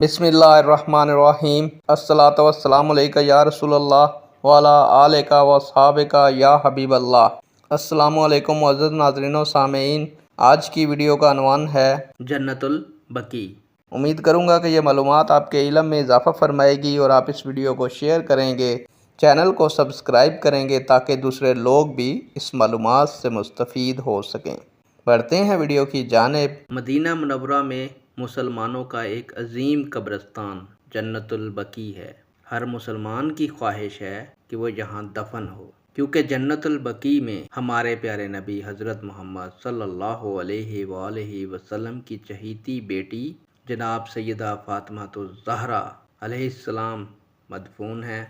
बिस्मिल्लाहिर्रहमानिर्रहीम अस्सलातु वस्सलामु अलैका या रसूल अल्लाह वाला आलिका व सहाबिका या हबीब अल्लाह। अस्सलामु अलैकुम मुअज़्ज़ज़ नाज़रीन व सामीन। आज की वीडियो का अनवान है जन्नतुल बकी। उम्मीद करूँगा कि ये मालूमात आपके इल्म में इजाफ़ा फरमाएगी और आप इस वीडियो को शेयर करेंगे, चैनल को सब्सक्राइब करेंगे ताकि दूसरे लोग भी इस मालूमात से मुस्तफ़ीद हो सकें। बढ़ते हैं वीडियो की जानिब। मदीना मुनव्वरा में मुसलमानों का एक अजीम कब्रिस्तान जन्नतुल बकी है। हर मुसलमान की ख्वाहिश है कि वो यहाँ दफन हो, क्योंकि जन्नतुल बकी में हमारे प्यारे नबी हज़रत मोहम्मद सल्लल्लाहु अलैहि वसल्लम की चहीती बेटी जनाब सैयदा फातिमातुज़ ज़हरा अलैहिस्सलाम मदफून है।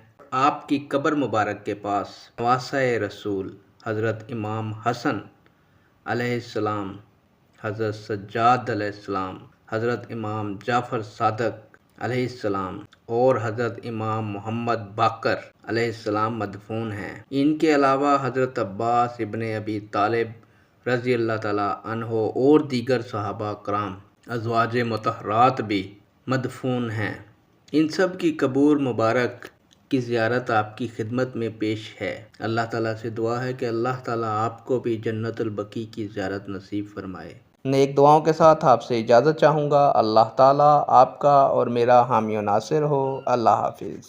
आपकी कब्र मुबारक के पास नवासा-ए रसूल हज़रत इमाम हसन अलैहिस्सलाम, हज़रत सज्जाद अलैहिस्सलाम, हज़रत इमाम जाफ़र सादक अलैहिस्सलाम और हज़रत इमाम मोहम्मद बाकर अलैहिस्सलाम मदफून हैं। इनके अलावा हज़रत अब्बास इब्ने अबी तालिब रज़ी अल्लाह ताला अन्हो और दीगर सहाबा कराम अज़वाज मुतहरात भी मदफून हैं। इन सब की कब्र मुबारक की ज़ियारत आपकी खिदमत में पेश है। अल्लाह ताला से दुआ है कि अल्लाह ताला आपको भी जन्नतुल बकी की ज़ियारत नसीब फरमाए। नेक दुआओं के साथ आपसे इजाज़त चाहूँगा। अल्लाह ताला आपका और मेरा हामी व नासिर हो। अल्लाह हाफिज़।